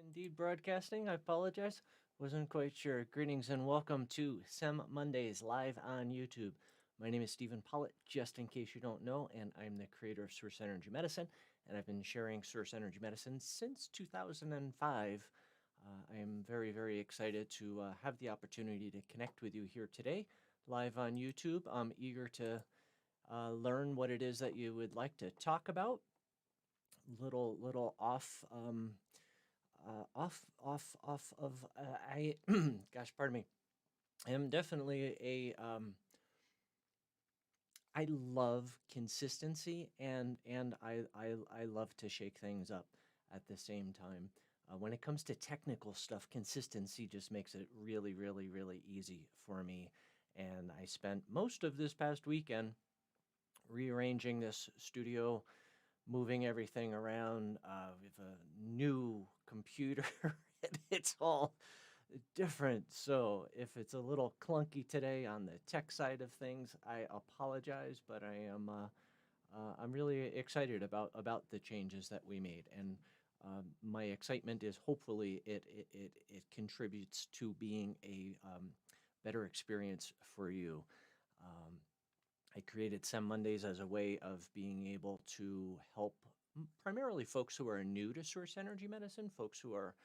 Indeed broadcasting. I apologize. Wasn't quite sure. Greetings and welcome to SEM Mondays live on YouTube. My name is Stephen Pollitt, just in case you don't know, and I'm the creator of Source Energy Medicine, and I've been sharing Source Energy Medicine since 2005. I am very, very excited to have the opportunity to connect with you here today, live on YouTube. I'm eager to learn what it is that you would like to talk about. Little off off of I gosh, pardon me. I am definitely I love consistency and I love to shake things up at the same time. When it comes to technical stuff, consistency just makes it really, really, really easy for me. And I spent most of this past weekend rearranging this studio, moving everything around. We have a new computer, and it's all different. So if it's a little clunky today on the tech side of things, I apologize, but I'm really excited about the changes that we made, and my excitement is hopefully it contributes to being a better experience for you. Um, I created SEM Mondays as a way of being able to help primarily folks who are new to Source Energy Medicine, folks who are,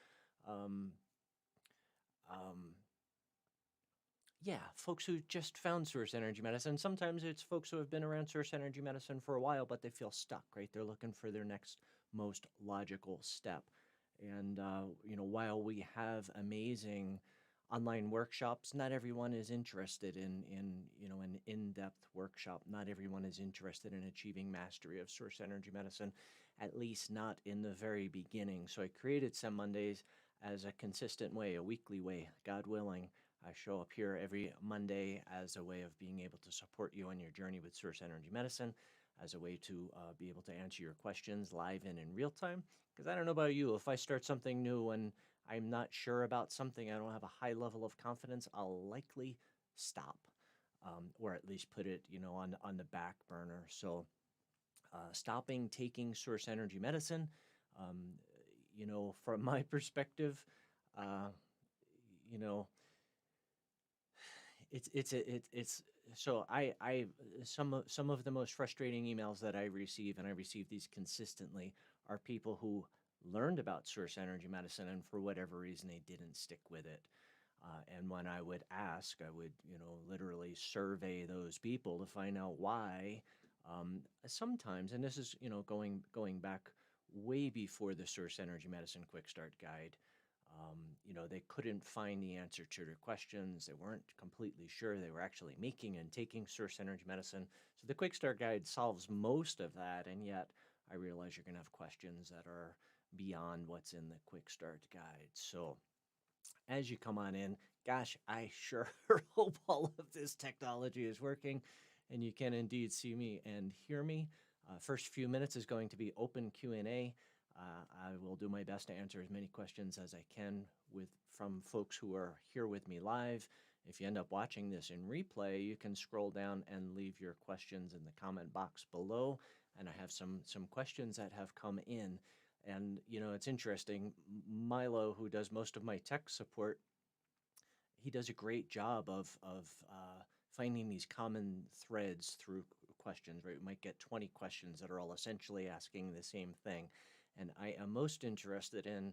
um, um, yeah, folks who just found Source Energy Medicine. Sometimes it's folks who have been around Source Energy Medicine for a while, but they feel stuck, right? They're looking for their next most logical step. And, while we have amazing online workshops, not everyone is interested in an in-depth workshop. Not everyone is interested in achieving mastery of Source Energy Medicine, at least not in the very beginning. So I created SEM Mondays as a consistent way, a weekly way, God willing. I show up here every Monday as a way of being able to support you on your journey with Source Energy Medicine, as a way to be able to answer your questions live and in real time. Because I don't know about you, if I start something new and I'm not sure about something, I don't have a high level of confidence, I'll likely stop, or at least put it, on the back burner. So stopping taking Source Energy Medicine, um, from my perspective, uh, you know, it's so I some of the most frustrating emails that I receive, and I receive these consistently, are people who learned about Source Energy Medicine and for whatever reason they didn't stick with it. And when I would ask, I would literally survey those people to find out why. Sometimes, and this is going back way before the Source Energy Medicine Quick Start Guide. They couldn't find the answer to their questions. They weren't completely sure they were actually making and taking Source Energy Medicine. So the Quick Start Guide solves most of that, and yet I realize you're going to have questions that are beyond what's in the Quick Start Guide. So as you come on in, gosh, I sure hope all of this technology is working and you can indeed see me and hear me. First few minutes is going to be open Q&A. I will do my best to answer as many questions as I can from folks who are here with me live. If you end up watching this in replay, you can scroll down and leave your questions in the comment box below. And I have some questions that have come in. And, it's interesting. Milo, who does most of my tech support, he does a great job of finding these common threads through questions, right? We might get 20 questions that are all essentially asking the same thing. And I am most interested in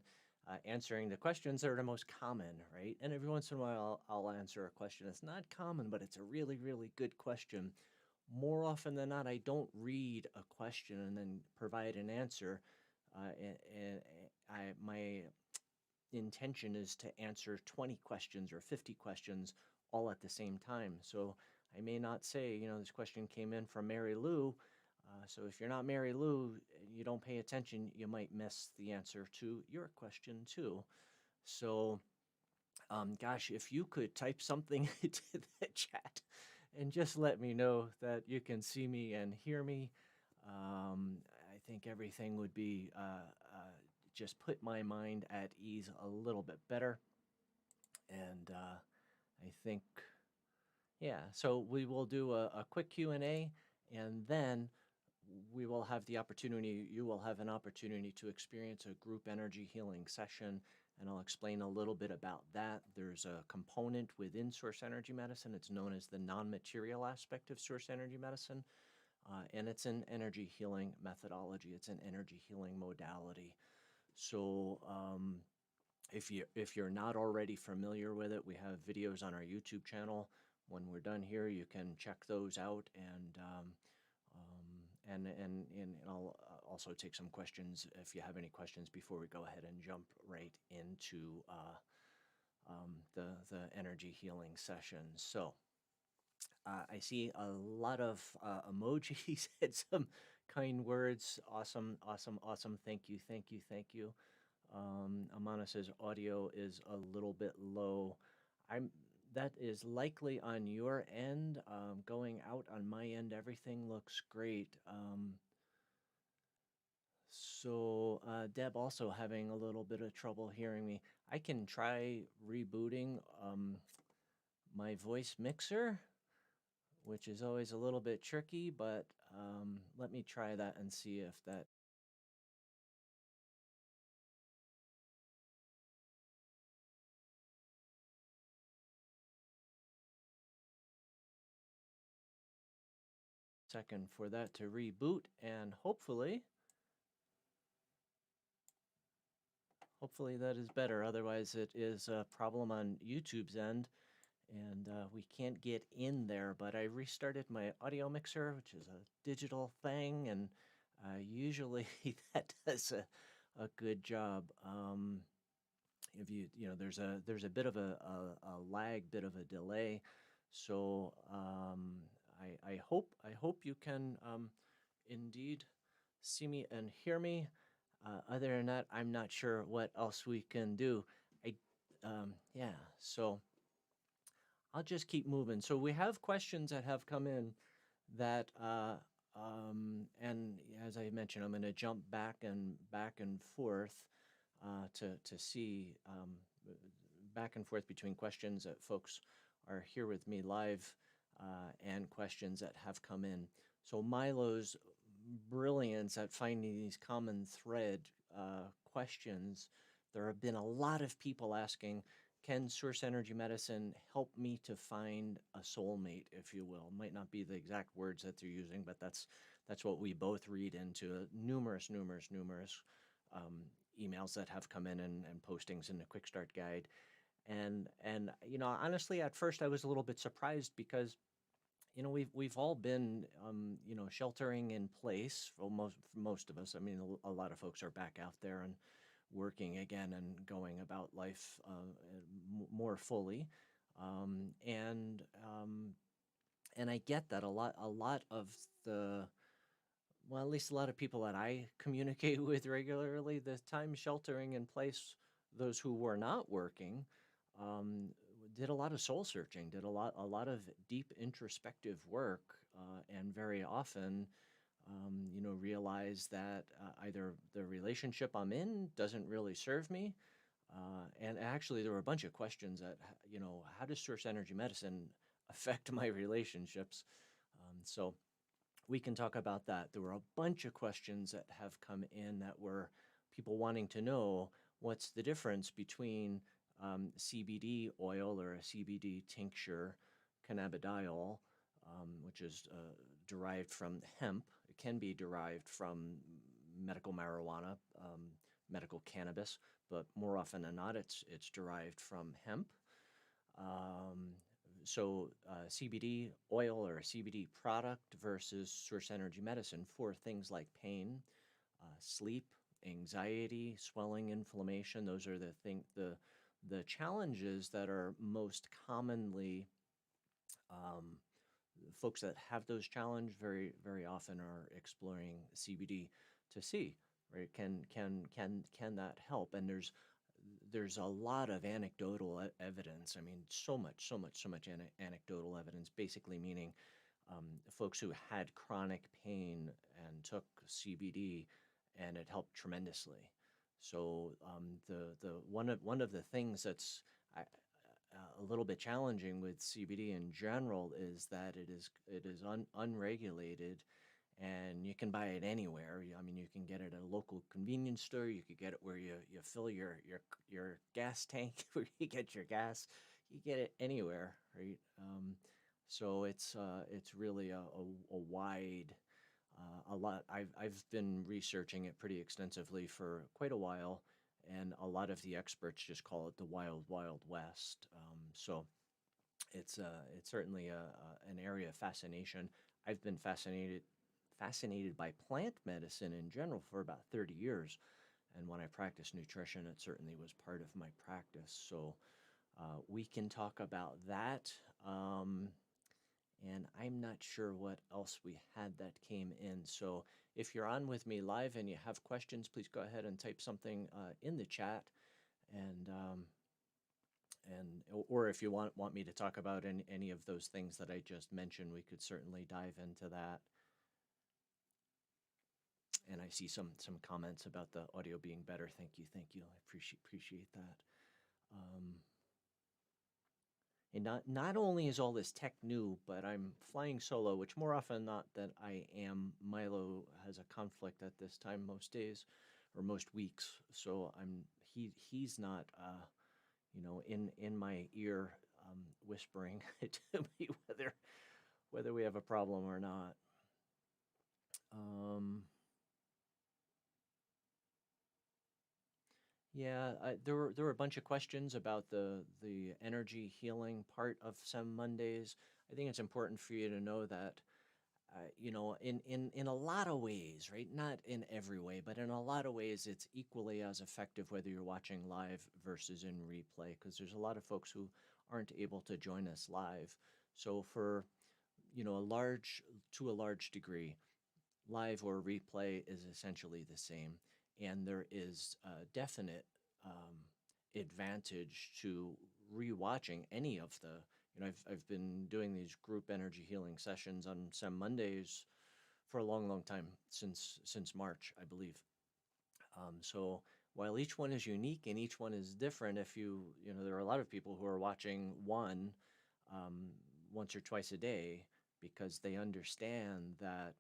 answering the questions that are the most common, right? And every once in a while, I'll answer a question that's not common, but it's a really, really good question. More often than not, I don't read a question and then provide an answer. My intention is to answer 20 questions or 50 questions all at the same time. So I may not say, this question came in from Mary Lou. So if you're not Mary Lou, you don't pay attention, you might miss the answer to your question too. So, gosh, if you could type something into the chat and just let me know that you can see me and hear me, I think everything would be just put my mind at ease a little bit better. And I think, yeah, so we will do a quick Q&A, and then we will have the opportunity, you will have an opportunity to experience a group energy healing session, and I'll explain a little bit about that. There's a component within source energy medicine. It's known as the non-material aspect of source energy medicine, and it's an energy healing methodology. It's an energy healing modality. So if you're not already familiar with it, we have videos on our YouTube channel. When we're done here, you can check those out, and I'll also take some questions if you have any questions before we go ahead and jump right into the energy healing session. So I see a lot of emojis and some kind words. Awesome, awesome, awesome. Thank you, thank you, thank you. Amana says audio is a little bit low. That is likely on your end. Going out on my end, everything looks great. Deb also having a little bit of trouble hearing me. I can try rebooting my voice mixer, which is always a little bit tricky, but let me try that and see if that. Second for that to reboot, and hopefully that is better. Otherwise it is a problem on YouTube's end, and we can't get in there. But I restarted my audio mixer, which is a digital thing, and usually that does a good job. If you know, there's a bit of a lag, bit of a delay. So I hope you can indeed see me and hear me. Other than that, I'm not sure what else we can do. Yeah, so I'll just keep moving. So we have questions that have come in that, and as I mentioned, I'm going to jump back and forth to see back and forth between questions that folks are here with me live and questions that have come in. So Milo's brilliance at finding these common thread questions. There have been a lot of people asking, can source energy medicine help me to find a soulmate, if you will? Might not be the exact words that they're using, but that's what we both read into numerous emails that have come in and postings in the Quick Start Guide. And you know, honestly, at first I was a little bit surprised because, you know, we've all been, you know, sheltering in place for most of us. I mean, a lot of folks are back out there and working again and going about life more fully, and I get that a lot of the, well, at least a lot of people that I communicate with regularly, the time sheltering in place, those who were not working, um, did a lot of soul searching, did a lot of deep introspective work, and very often, you know, realize that either the relationship I'm in doesn't really serve me, and actually there were a bunch of questions that, you know, how does source energy medicine affect my relationships? So we can talk about that. There were a bunch of questions that have come in that were people wanting to know what's the difference between CBD oil or a CBD tincture, cannabidiol, which is derived from hemp. It can be derived from medical marijuana, medical cannabis, but more often than not, it's derived from hemp. CBD oil or a CBD product versus source energy medicine for things like pain, sleep, anxiety, swelling, inflammation. Those are the challenges that are most commonly, folks that have those challenges very often are exploring CBD to see, right? Can that help? And there's a lot of anecdotal evidence. I mean, so much anecdotal evidence, basically meaning folks who had chronic pain and took CBD, and it helped tremendously. So the one of the things that's a little bit challenging with CBD in general is that it is unregulated, and you can buy it anywhere. I mean, you can get it at a local convenience store. You could get it where you fill your gas tank, where you get your gas. You get it anywhere, right? So it's really a wide a lot. I've been researching it pretty extensively for quite a while, and a lot of the experts just call it the wild, wild west. So it's certainly an area of fascination. I've been fascinated by plant medicine in general for about 30 years, and when I practiced nutrition, it certainly was part of my practice. So we can talk about that. And I'm not sure what else we had that came in. So if you're on with me live and you have questions, please go ahead and type something in the chat. And or if you want me to talk about any of those things that I just mentioned, we could certainly dive into that. And I see some comments about the audio being better. Thank you. I appreciate that. And not only is all this tech new, but I'm flying solo, which more often not that I am. Milo has a conflict at this time most days or most weeks, so he's not in my ear whispering to me whether we have a problem or not. Yeah, there were a bunch of questions about the energy healing part of SEM Mondays. I think it's important for you to know that, in a lot of ways, right? Not in every way, but in a lot of ways, it's equally as effective whether you're watching live versus in replay, because there's a lot of folks who aren't able to join us live. So for, to a large degree, live or replay is essentially the same, and there is a definite advantage to rewatching any of the. I've been doing these group energy healing sessions on some Mondays for a long, long time, since March, I believe. So while each one is unique and each one is different, if there are a lot of people who are watching one um, once or twice a day because they understand that,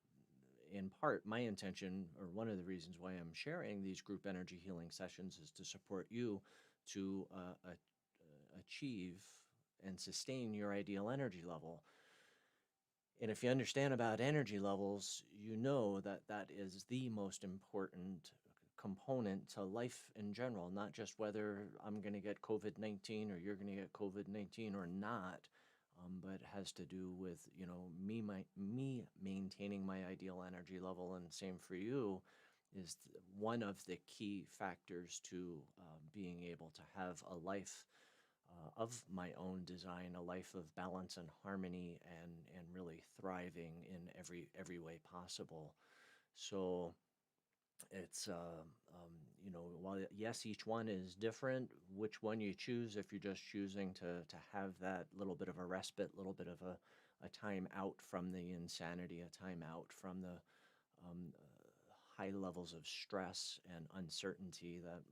in part, my intention, or one of the reasons why I'm sharing these group energy healing sessions, is to support you to achieve and sustain your ideal energy level. And if you understand about energy levels, you know that that is the most important component to life in general, not just whether I'm going to get COVID-19 or you're going to get COVID-19 or not, but it has to do with, me maintaining my ideal energy level, and same for you, is one of the key factors to being able to have a life of my own design, a life of balance and harmony, and really thriving in every way possible. So it's while yes, each one is different, which one you choose, if you're just choosing to have that little bit of a respite, little bit of a time out from the insanity, a time out from the high levels of stress and uncertainty, that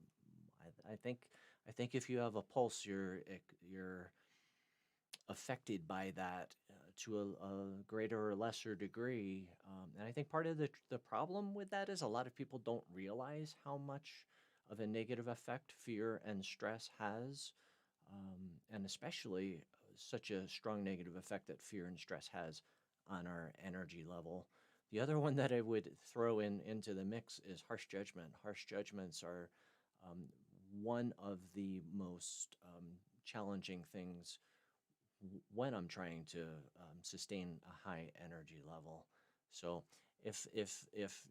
I think if you have a pulse, you're affected by that to a greater or lesser degree. And I think part of the problem with that is a lot of people don't realize how much of a negative effect fear and stress has, and especially such a strong negative effect that fear and stress has on our energy level. The other one that I would throw into the mix is harsh judgment. Harsh judgments are um, one of the most challenging things when I'm trying to sustain a high energy level. So if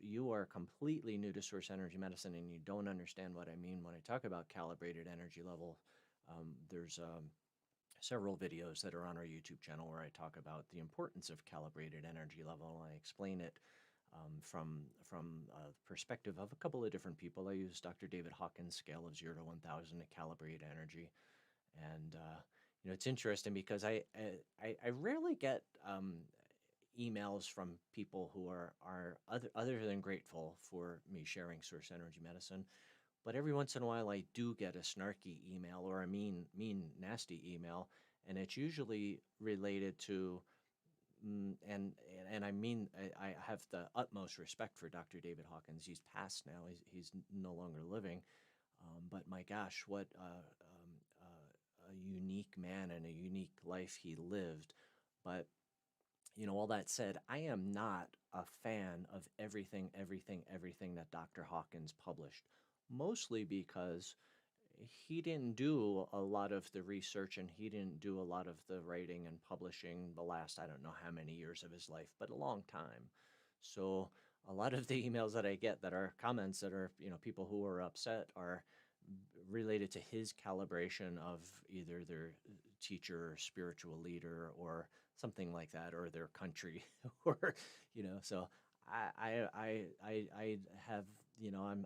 you are completely new to source energy medicine and you don't understand what I mean when I talk about calibrated energy level, there's several videos that are on our YouTube channel where I talk about the importance of calibrated energy level. I explain it from the perspective of a couple of different people. I use Dr. David Hawkins' scale of 0 to 1,000 to calibrate energy, and it's interesting because I rarely get emails from people who are other than grateful for me sharing source energy medicine. But every once in a while, I do get a snarky email or a mean, nasty email, and it's usually related to and I mean, I have the utmost respect for Dr. David Hawkins. He's passed now. He's no longer living. But my gosh, what a unique man and a unique life he lived. But all that said, I am not a fan of everything that Dr. Hawkins published, mostly because he didn't do a lot of the research and he didn't do a lot of the writing and publishing the last, I don't know how many years of his life, but a long time. So a lot of the emails that I get that are comments that are, people who are upset are related to his calibration of either their teacher or spiritual leader or something like that, or their country, or so I have,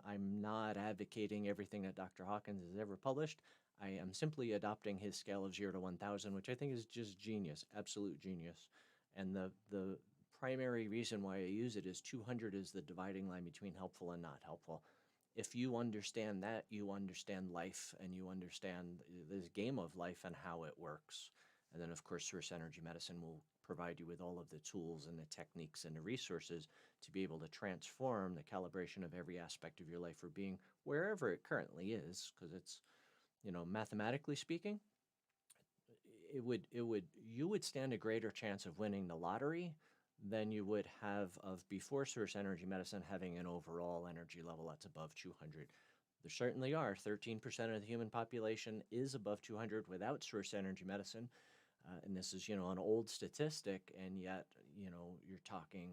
I'm not advocating everything that Dr. Hawkins has ever published. I am simply adopting his scale of 0 to 1,000, which I think is just genius, absolute genius. And the primary reason why I use it is 200 is the dividing line between helpful and not helpful. If you understand that, you understand life and you understand this game of life and how it works. And then, of course, Source Energy Medicine will provide you with all of the tools and the techniques and the resources to be able to transform the calibration of every aspect of your life or being wherever it currently is. Because it's, mathematically speaking, you would stand a greater chance of winning the lottery than you would have of before Source Energy Medicine having an overall energy level that's above 200. There certainly are. 13% of the human population is above 200 without Source Energy Medicine. And this is, an old statistic, and yet, you're talking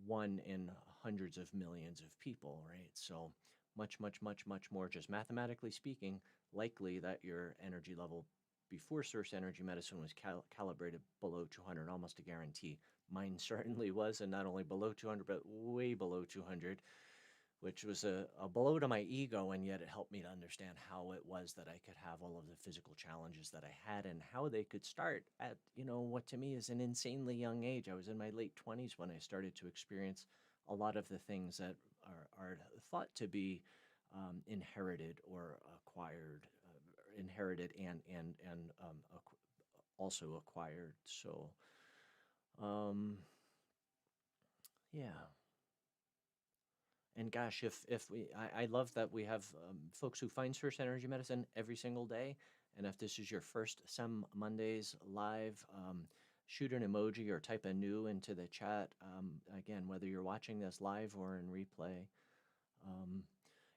one in hundreds of millions of people, right? So much, much, much, much more, just mathematically speaking, likely that your energy level before Source Energy Medicine was calibrated below 200, almost a guarantee. Mine certainly was, and not only below 200, but way below 200, which was a blow to my ego, and yet it helped me to understand how it was that I could have all of the physical challenges that I had and how they could start at, what to me is an insanely young age. I was in my late 20s when I started to experience a lot of the things that are thought to be inherited or acquired, inherited and also acquired. So, yeah. And gosh, if I love that we have folks who find Source Energy Medicine every single day. And if this is your first SEM Mondays live, shoot an emoji or type a new into the chat. Again, whether you're watching this live or in replay. Um,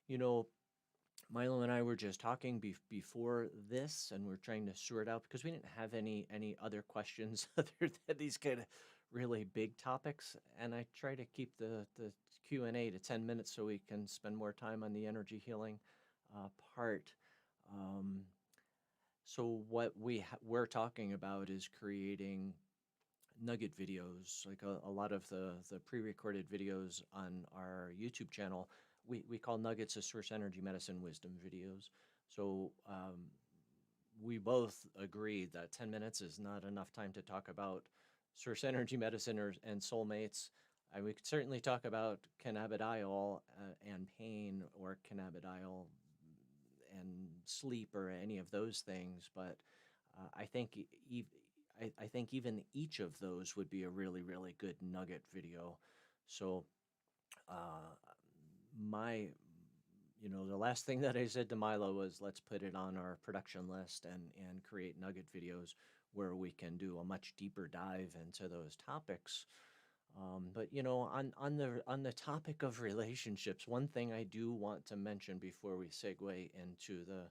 you know, Milo and I were just talking before this, and we're trying to sort out because we didn't have any other questions other than these kind of really big topics. And I try to keep the Q&A to 10 minutes so we can spend more time on the energy healing part. Um, so what we're talking about is creating nugget videos, like a lot of the pre-recorded videos on our YouTube channel. We call nuggets of Source Energy Medicine wisdom videos. So we both agreed that 10 minutes is not enough time to talk about Source Energy Medicine and soulmates. We could certainly talk about cannabidiol and pain, or cannabidiol and sleep, or any of those things, but I think I think even each of those would be a really, really good nugget video. So uh, my, the last thing that I said to Milo was, let's put it on our production list and create nugget videos where we can do a much deeper dive into those topics. But on the topic of relationships, one thing I do want to mention before we segue into the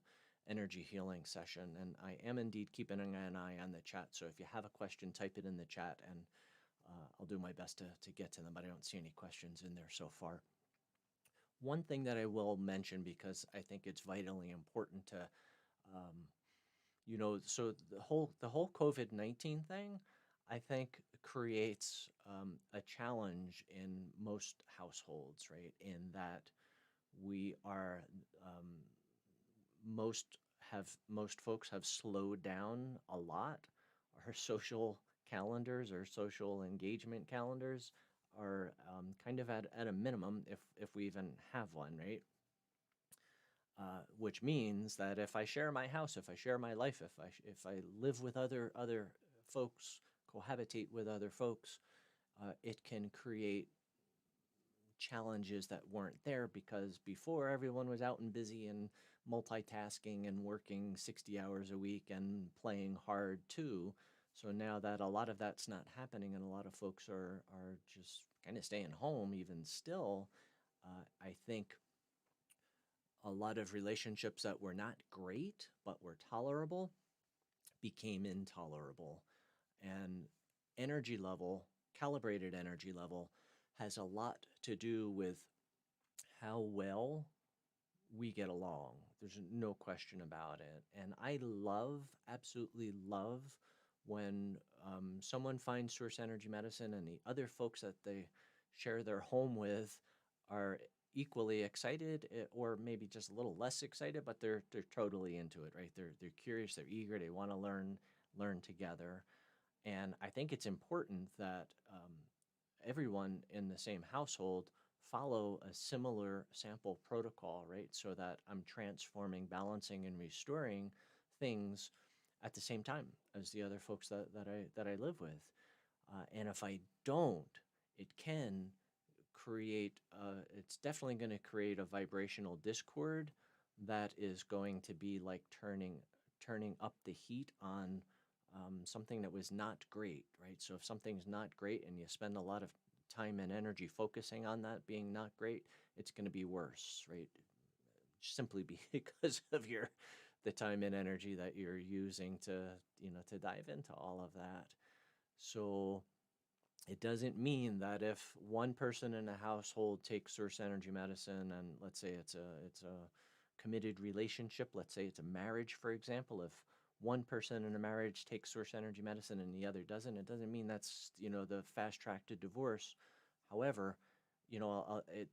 energy healing session, and I am indeed keeping an eye on the chat. So if you have a question, type it in the chat, and I'll do my best to get to them. But I don't see any questions in there so far. One thing that I will mention, because I think it's vitally important to, so the whole COVID-19 thing, I think creates a challenge in most households, right? In that we are most folks have slowed down a lot. Our social calendars or social engagement calendars are kind of at a minimum, if we even have one, right? Which means that if I share my house, if I share my life, if I live with other folks cohabitate with other folks, it can create challenges that weren't there because before everyone was out and busy and multitasking and working 60 hours a week and playing hard too. So now that a lot of that's not happening and a lot of folks are just kind of staying home even still, I think a lot of relationships that were not great but were tolerable became intolerable. And energy level, calibrated energy level, has a lot to do with how well we get along. There's no question about it. And I love, absolutely love, when someone finds source energy medicine and the other folks that they share their home with are equally excited, or maybe just a little less excited, but they're totally into it, right? They're curious, they're eager, they want to learn together. And I think it's important that everyone in the same household follow a similar sample protocol, right? So that I'm transforming, balancing, and restoring things at the same time as the other folks that I live with. And if I don't, it can create, it's definitely going to create a vibrational discord that is going to be like turning up the heat on something that was not great, right? So if something's not great and you spend a lot of time and energy focusing on that being not great, it's going to be worse, right? Simply because of the time and energy that you're using to dive into all of that. So it doesn't mean that if one person in a household takes source energy medicine, and let's say it's a committed relationship, let's say it's a marriage, for example, if one person in a marriage takes source energy medicine and the other doesn't, it doesn't mean that's, the fast track to divorce. However,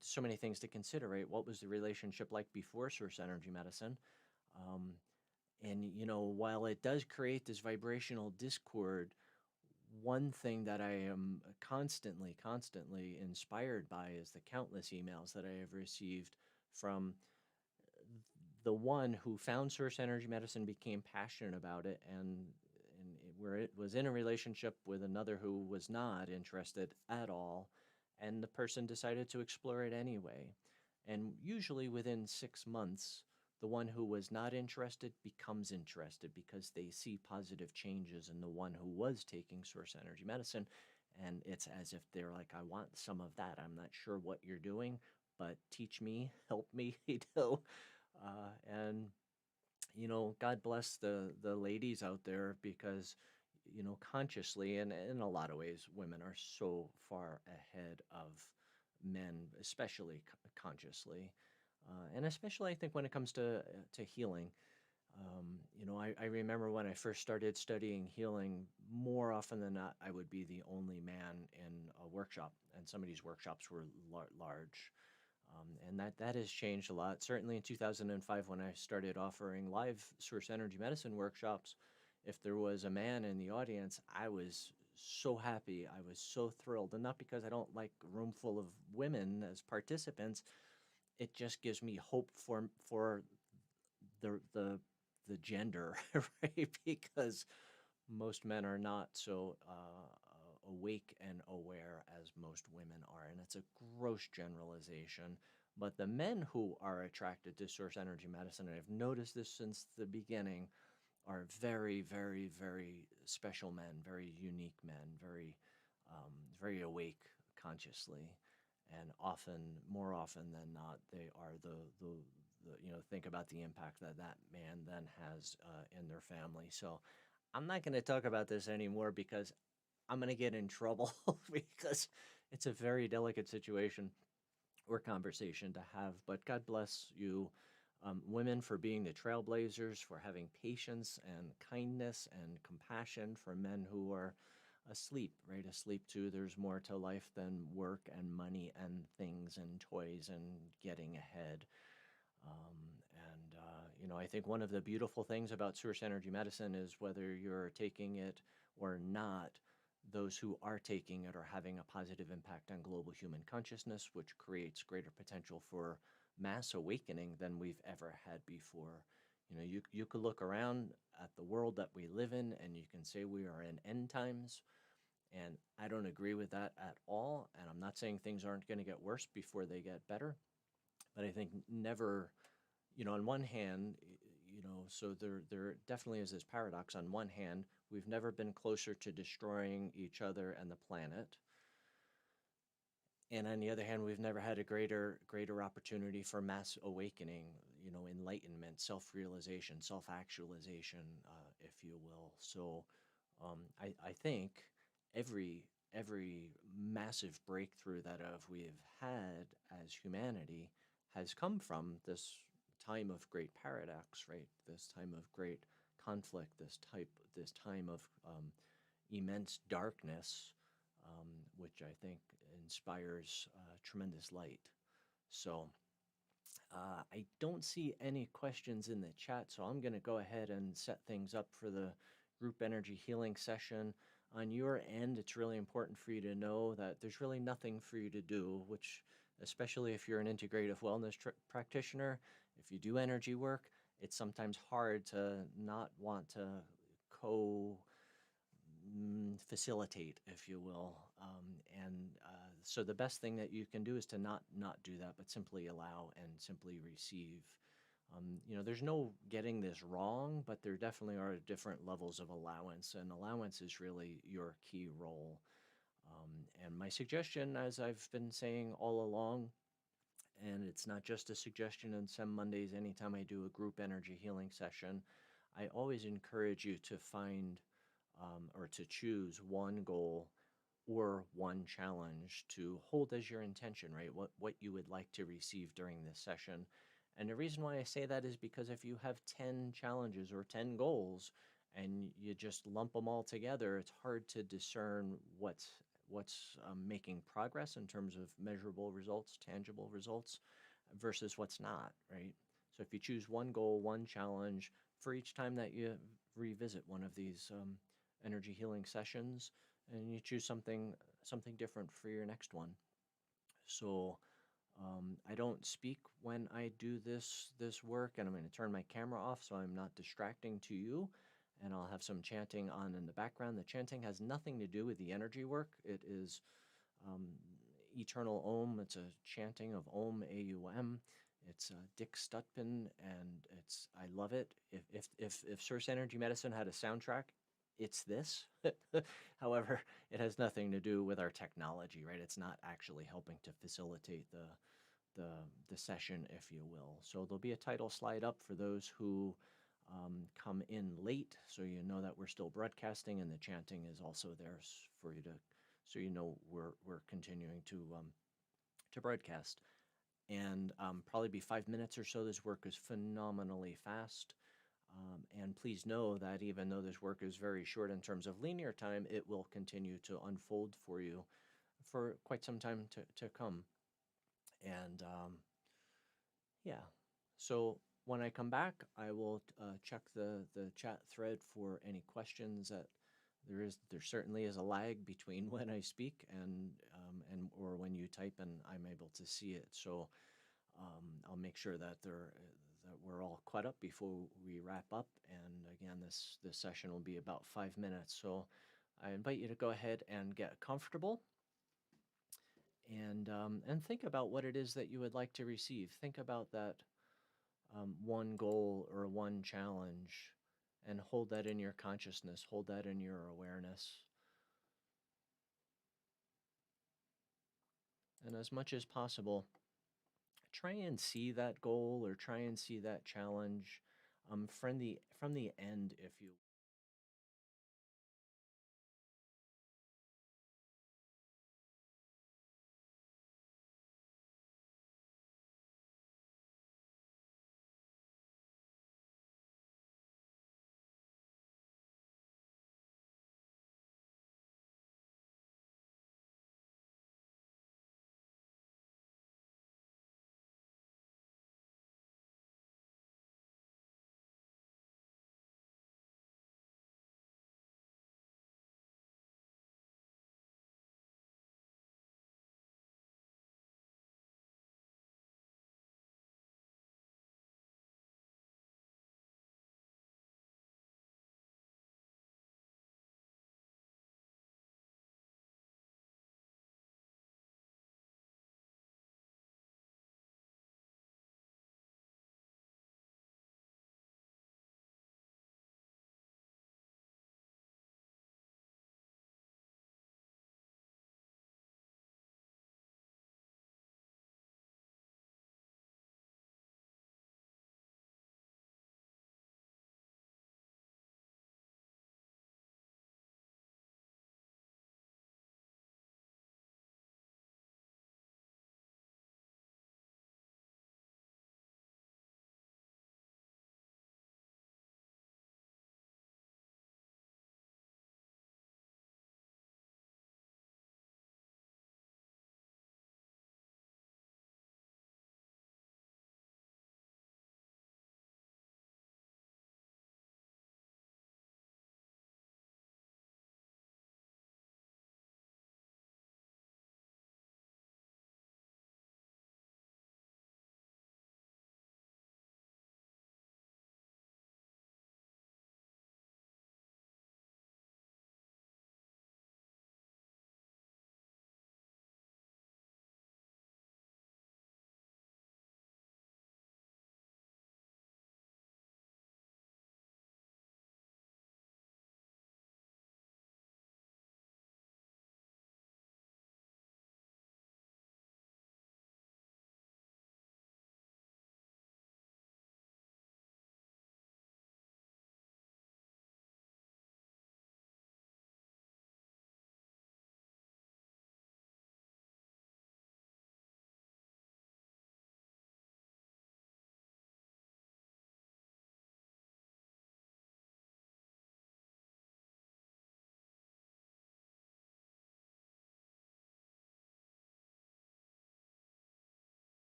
so many things to consider, right? What was the relationship like before source energy medicine? Um, and, while it does create this vibrational discord, one thing that I am constantly inspired by is the countless emails that I have received from the one who found source energy medicine, became passionate about it, and where it was in a relationship with another who was not interested at all, and the person decided to explore it anyway. And usually within 6 months, the one who was not interested becomes interested because they see positive changes in the one who was taking source energy medicine. And it's as if they're like, I want some of that. I'm not sure what you're doing, but teach me, help me, and God bless the ladies out there, because consciously, and in a lot of ways, women are so far ahead of men, especially consciously, and especially I think when it comes to healing. I remember when I first started studying healing, more often than not, I would be the only man in a workshop, and some of these workshops were large. And that has changed a lot. Certainly in 2005, when I started offering live source energy medicine workshops, if there was a man in the audience, I was so happy. I was so thrilled. And not because I don't like a room full of women as participants. It just gives me hope for the gender, right? Because most men are not so awake and aware as most women are. And it's a gross generalization. But the men who are attracted to source energy medicine, and I've noticed this since the beginning, are very, very, very special men, very unique men, very awake consciously. And more often than not, they are think about the impact that man then has in their family. So I'm not going to talk about this anymore because I'm going to get in trouble because it's a very delicate situation or conversation to have. But God bless you, women, for being the trailblazers, for having patience and kindness and compassion for men who are asleep, right? Asleep too. There's more to life than work and money and things and toys and getting ahead. I think one of the beautiful things about source energy medicine is whether you're taking it or not, those who are taking it are having a positive impact on global human consciousness, which creates greater potential for mass awakening than we've ever had before. You could look around at the world that we live in and you can say we are in end times, And I don't agree with that at all. And I'm not saying things aren't going to get worse before they get better. But I think never, on one hand, so there definitely is this paradox. On one hand, we've never been closer to destroying each other and the planet. And on the other hand, we've never had a greater opportunity for mass awakening, enlightenment, self-realization, self-actualization, if you will. So I think every every massive breakthrough that we've had as humanity has come from this time of great paradox, right? This time of great conflict, this time of immense darkness, which I think inspires tremendous light. So I don't see any questions in the chat, so I'm going to go ahead and set things up for the group energy healing session. On your end, it's really important for you to know that there's really nothing for you to do, which, especially if you're an integrative wellness practitioner, if you do energy work, it's sometimes hard to not want to co facilitate, if you will. So the best thing that you can do is to not do that, but simply allow and simply receive. There's no getting this wrong, but there definitely are different levels of allowance, and allowance is really your key role. And my suggestion, as I've been saying all along, and it's not just a suggestion in SEM Mondays, anytime I do a group energy healing session, I always encourage you to find or to choose one goal or one challenge to hold as your intention, right? What you would like to receive during this session. And the reason why I say that is because if you have 10 challenges or 10 goals and you just lump them all together, it's hard to discern what's making progress in terms of measurable results, tangible results, versus what's not, right? So if you choose one goal, one challenge for each time that you revisit one of these energy healing sessions, and you choose something different for your next one. So I don't speak when I do this work, and I'm going to turn my camera off so I'm not distracting to you, and I'll have some chanting on in the background. The chanting has nothing to do with the energy work. It is Eternal Om. It's a chanting of Om, A-U-M. It's Dick Stutpin, and I love it. If Source-Energy-Medicine had a soundtrack, it's this. However, it has nothing to do with our technology, right? It's not actually helping to facilitate the session, if you will. So there'll be a title slide up for those who come in late, so you know that we're still broadcasting, and the chanting is also there for you to, so you know we're continuing to broadcast. And probably be 5 minutes or so. This work is phenomenally fast. And please know that even though this work is very short in terms of linear time, it will continue to unfold for you for quite some time to come. And yeah, so when I come back, I will check the chat thread for any questions that there certainly is a lag between when I speak and or when you type and I'm able to see it. So I'll make sure that that we're all caught up before we wrap up. And again, this session will be about 5 minutes. So I invite you to go ahead and get comfortable and think about what it is that you would like to receive. Think about that one goal or one challenge, and hold that in your consciousness, hold that in your awareness. And as much as possible, try and see that goal or try and see that challenge from the end, if you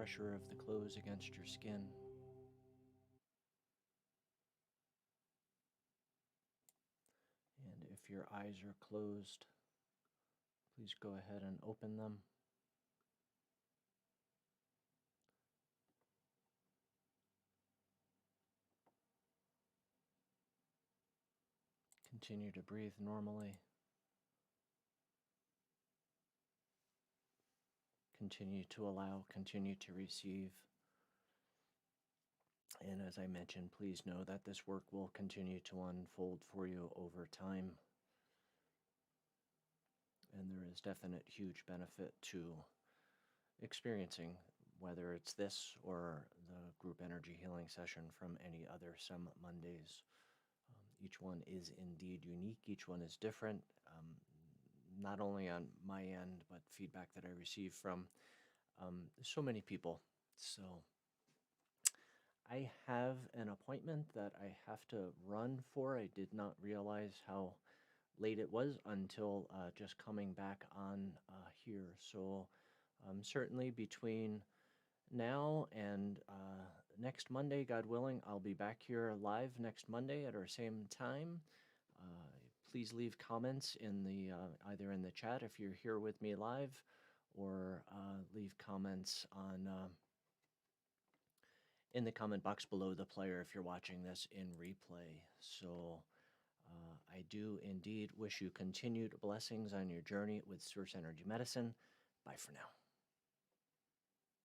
pressure of the clothes against your skin. And if your eyes are closed, please go ahead and open them. Continue to breathe normally. Continue to allow, continue to receive. And as I mentioned, please know that this work will continue to unfold for you over time. And there is definite huge benefit to experiencing, whether it's this or the group energy healing session from any other SEM Mondays. Each one is indeed unique. Each one is different, not only on my end, but feedback that I receive from so many people. So I have an appointment that I have to run for. I did not realize how late it was until just coming back on here. So certainly between now and next Monday, God willing, I'll be back here live next Monday at our same time. Please leave comments in the either in the chat if you're here with me live, or leave comments on in the comment box below the player if you're watching this in replay. So I do indeed wish you continued blessings on your journey with Source Energy Medicine. Bye for now.